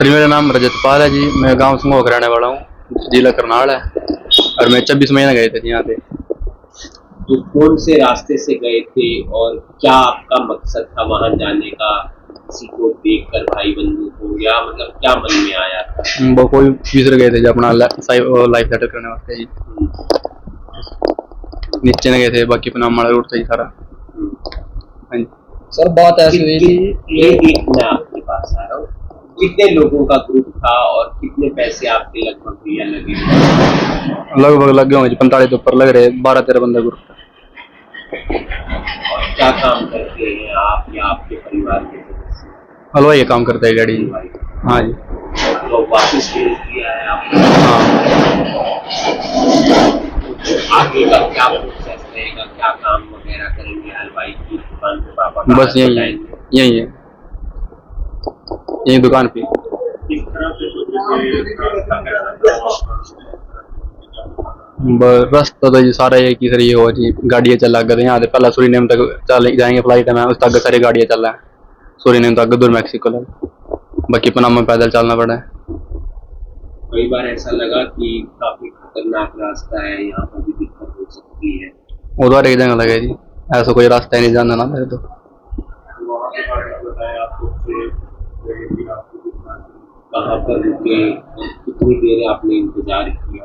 Sir मेरा नाम रजतपाल है जी। मैं गांव समूह का रहने वाला हूँ, जिला करनाल है। और मैं 24 महीने गए थे जी यहाँ पे। तो कौन से रास्ते से गए थे और क्या आपका मकसद था वहां जाने का? किसी को देखकर भाई बंधु को, या मतलब क्या मन में आया था? वो कोई दूसरे गए थे जो अपना लाइफ सेटल करने वास्ते जी। नीचे न गए थे, बाकी अपना हमारा रूट था जी सारा। हाँ जी। सर बात ऐसी हुई थी, एक मैं आपके पास आ रहा हूँ। कितने लोगों का ग्रुप था और कितने पैसे आपके लगभग भैया लगे? लगभग लगे होंगे जी 45 के ऊपर लग रहे, 12-13 बंदा ग्रुप। और क्या काम करते हैं आप या आपके परिवार के सदस्य? हलवाई काम करता है डैडी जी। हाँ जी। तो वापस भेज दिया है आपने? हाँ। आगे का क्या प्रोसेस रहेगा, क्या काम वगैरह करेंगे? हलवाई की दुकान पे पापा का बस यही है, यही है, यही दुकान पे। किस तरह से रास्ता तो जी सारा एक ही सर ये हो जी, गाड़ियाँ चला गए यहाँ से पहला सूरीनेम तक चल जाएंगे फ्लाइट में, उस तक सारी गाड़ियाँ चल रहा है। सूरीनेम तक दूर मैक्सिको तक, बाकी पनामा पैदल चलना पड़ा है। कई बार ऐसा लगा कि काफी खतरनाक रास्ता है, यहाँ पर भी दिक्कत हो सकती है। उधर एक जगह लगे जी, ऐसा कोई रास्ता ही नहीं जाना ना मेरे तो। कहाँ पर रुके, कितनी देर आपने इंतजार किया?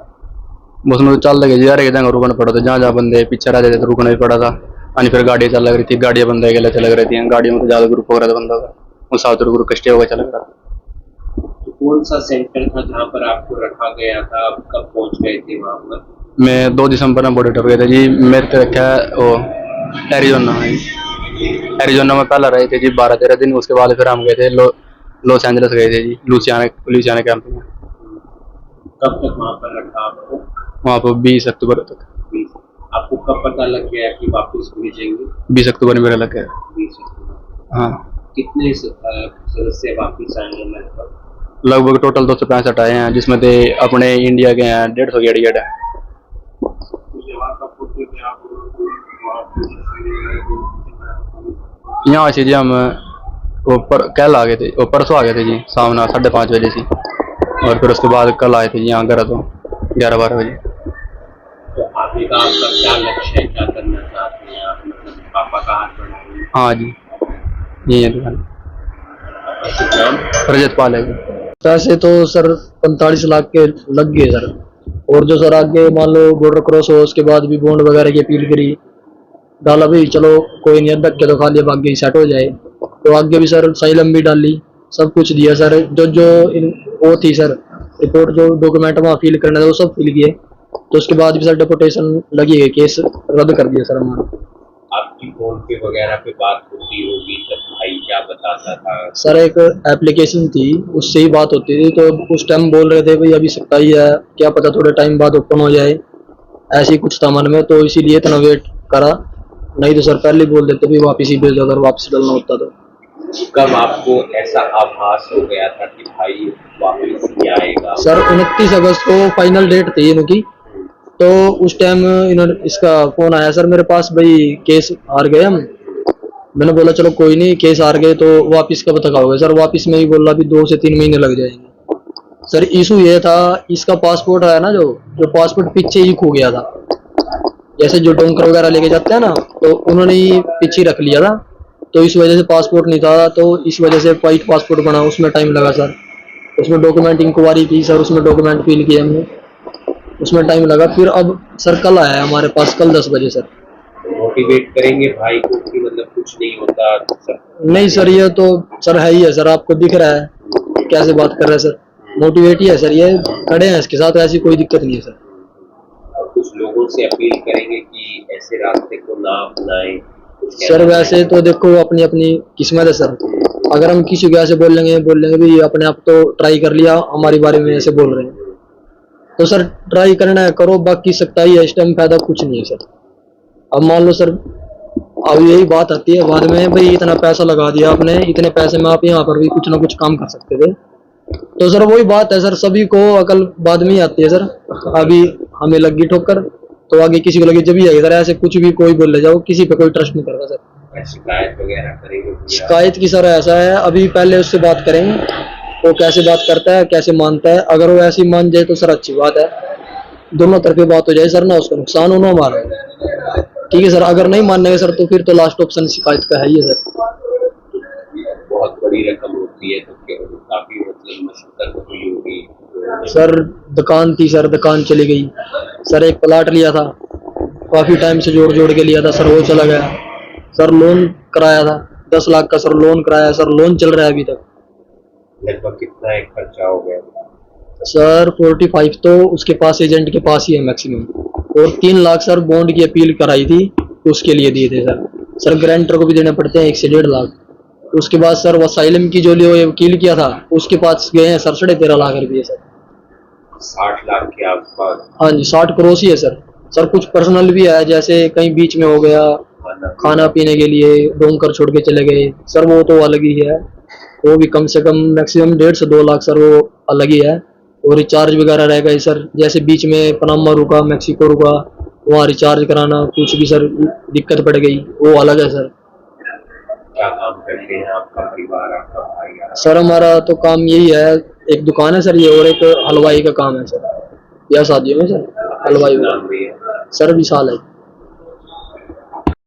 बस में तो चल लगे जी, यार एक जगह रुकना पड़ा था, जहाँ जहाँ बंदे पीछे रह जाते तो रुकना भी पड़ा था। और फिर गाड़ियाँ चल लग रही थी, गाड़ियाँ बंदे अकेले चल लग रही थी, गाड़ियों में तो ज्यादा ग्रुप हो रहा था बंदों का, वो 7 ग्रुप स्टे होकर चल रहा था। तो कौन सा सेंटर था जहाँ पर आपको रखा गया था? आप कब पहुँच गए थे वहाँ पर? मैं 2 दिसंबर में बॉर्डर टप गए थे जी। मेरे को रखा है वो एरिजोना। एरिजोना में पहला रहे थे जी 12-13 दिन। उसके बाद फिर हम गए थे लॉस एंजलिस गए थे जी, लुसियाना कैंप में। कब तक वहाँ पर रखा आपको? वहाँ पर 20 अक्टूबर तक। आपको कब पता लग गया कि वापस भेजेंगे? 20 अक्टूबर मेरा लग गया। 20 अक्टूबर। हाँ। कितने सदस्य वापस आए हैं लगभग? लगभग टोटल 265 आए हैं, जिसमें से अपने इंडिया के हैं 150 के एडियड है। यहाँ से जी हम वो कल आ गए थे, वो परसों आ गए थे जी, शाम 5:30 बजे से। और फिर उसके बाद कल आए थे जी यहाँ घर तो 11-12 बजे। तो आगे का आपका क्या लक्ष्य है, क्या करना चाहते हैं आप? मतलब पापा का हाथ बढ़ाएंगे? हाँ जी, यही है दुकान। रजतपाल है जी। पैसे तो सर 45 लाख के लग गए सर। और जो सर आगे मान लो बॉर्डर क्रॉस हो, उसके बाद भी बॉन्ड वगैरह की अपील करी, डाला भाई चलो कोई नहीं, अदक के तो खा लिया, आगे सेट हो जाए। तो आगे भी सर साइलम भी डाली, सब कुछ दिया सर। जो वो थी सर रिपोर्ट, जो डॉक्यूमेंट वहाँ फिल करना था वो सब फिल किए। तो उसके बाद भी सर डिपोर्टेशन लगी है, केस रद्द कर दिया सर हमारा। आपकी फोन पे वगैरह पे बात होती होगी, तब भाई क्या बताता था? सर एक एप्लीकेशन थी, उससे ही बात होती थी। तो उस टाइम बोल रहे थे भाई अभी सकता ही है, क्या पता थोड़े टाइम बाद ओपन हो जाए, ऐसे ही कुछ था मन में। तो इसीलिए इतना वेट करा, नहीं तो सर पहले ही बोल देते भी वापस ही भेज दो अगर वापस डालना होता तो। कब आपको ऐसा आभास हो गया था कि भाई वापस ही आएगा? सर 29 अगस्त को फाइनल डेट थी इनकी। तो उस टाइम इन्होंने इसका फोन आया सर मेरे पास, भाई केस हार गए हम। मैंने बोला चलो कोई नहीं, केस हार गए तो वापस कब तक आओगे? सर वापस में ही बोला भी 2 से 3 महीने लग जाएंगे। सर इशू ये था, इसका पासपोर्ट है ना, जो पासपोर्ट पीछे ही खो गया था। जैसे जो डोंकर वगैरह लेके जाते हैं ना, तो उन्होंने ही पीछे रख लिया था। तो इस वजह से पासपोर्ट नहीं था, तो इस वजह से वाइट पासपोर्ट बना, उसमें टाइम लगा सर। उसमें डॉक्यूमेंट इंक्वायरी की सर, उसमें डॉक्यूमेंट फिल किए हमने, उसमें टाइम लगा। फिर अब सर कल आया है हमारे पास, कल 10 बजे सर। मोटिवेट करेंगे भाई को कि मतलब कुछ नहीं होता सर? नहीं सर, ये तो सर है ही है सर, आपको दिख रहा है कैसे बात कर रहे हैं सर। मोटिवेट ही है सर, ये खड़े हैं इसके साथ, ऐसी कोई दिक्कत नहीं है सर। और कुछ लोगों से अपील करेंगे कि ऐसे रास्ते को ना अपनाएं? सर वैसे तो देखो अपनी अपनी किस्मत है सर। अगर हम किसी को ऐसे बोल लेंगे भी अपने आप तो ट्राई कर लिया, हमारे बारे में ऐसे बोल रहे हैं, तो सर ट्राई करना है करो, बाकी सकता ही है, इस टाइम फायदा कुछ नहीं है सर। अब मान लो सर, अब यही बात आती है बाद में, भाई इतना पैसा लगा दिया आपने, इतने पैसे में आप यहाँ पर भी कुछ ना कुछ काम कर सकते थे। तो सर वही बात है सर, सभी को अकल बाद में ही आती है सर। अभी हमें लगी ठोकर तो आगे किसी को लगे जब ही आएगी सर। ऐसे कुछ भी कोई बोल ले जाओ, किसी पे कोई ट्रस्ट नहीं करता सर। शिकायत वगैरह करेंगे? शिकायत की सर ऐसा है, अभी पहले उससे बात करेंगे, वो कैसे बात करता है, कैसे मानता है। अगर वो ऐसी मान जाए तो सर अच्छी बात है, दोनों तरफे बात हो जाए सर, ना उसका नुकसान हो ना हमारा। ठीक है सर, अगर नहीं मानेंगे सर तो फिर तो लास्ट ऑप्शन शिकायत का है ही है सर। बहुत बड़ी रकम होती है तो काफी मतलब मशक्कत हुई होगी। सर दुकान थी सर, दुकान चली गई सर। एक प्लाट लिया था, काफी टाइम से जोड़ जोड़ के लिया था सर, वो चला गया सर। लोन कराया था 10 लाख का सर, लोन कराया सर, लोन चल रहा है अभी तक। लगभग कितना एक खर्चा हो गया? सर 45 तो उसके पास, एजेंट के पास ही है मैक्सिमम, और 3 लाख सर बॉन्ड की अपील कराई थी, उसके लिए दिए थे सर। सर गारंटर को भी देने पड़ते हैं 1 से 1.5 लाख। उसके बाद सर वसाइलम की जो लिए वकील किया था उसके पास गए हैं सर 13.5 लाख रुपये सर। 60 लाख के आसपास? हाँ जी 60 क्रॉस ही है सर। सर कुछ पर्सनल भी है, जैसे कहीं बीच में हो गया, खाना पीने के लिए रूम कर छोड़ के चले गए सर, वो तो अलग ही है। वो भी कम से कम मैक्सिमम 1.5 से 2 लाख सर, वो अलग ही है। और रिचार्ज वगैरह रह गए सर, जैसे बीच में पनामा रुका, मैक्सिको रुका, वहाँ रिचार्ज कराना कुछ भी सर दिक्कत पड़ गई, वो अलग है सर। क्या काम करते हैं आपका परिवार, आपका भाई? सर हमारा तो काम यही है, एक दुकान है सर ये, और एक हलवाई का काम है सर, या शादियों में सर हलवाई नाम भी है? सर विशाल है।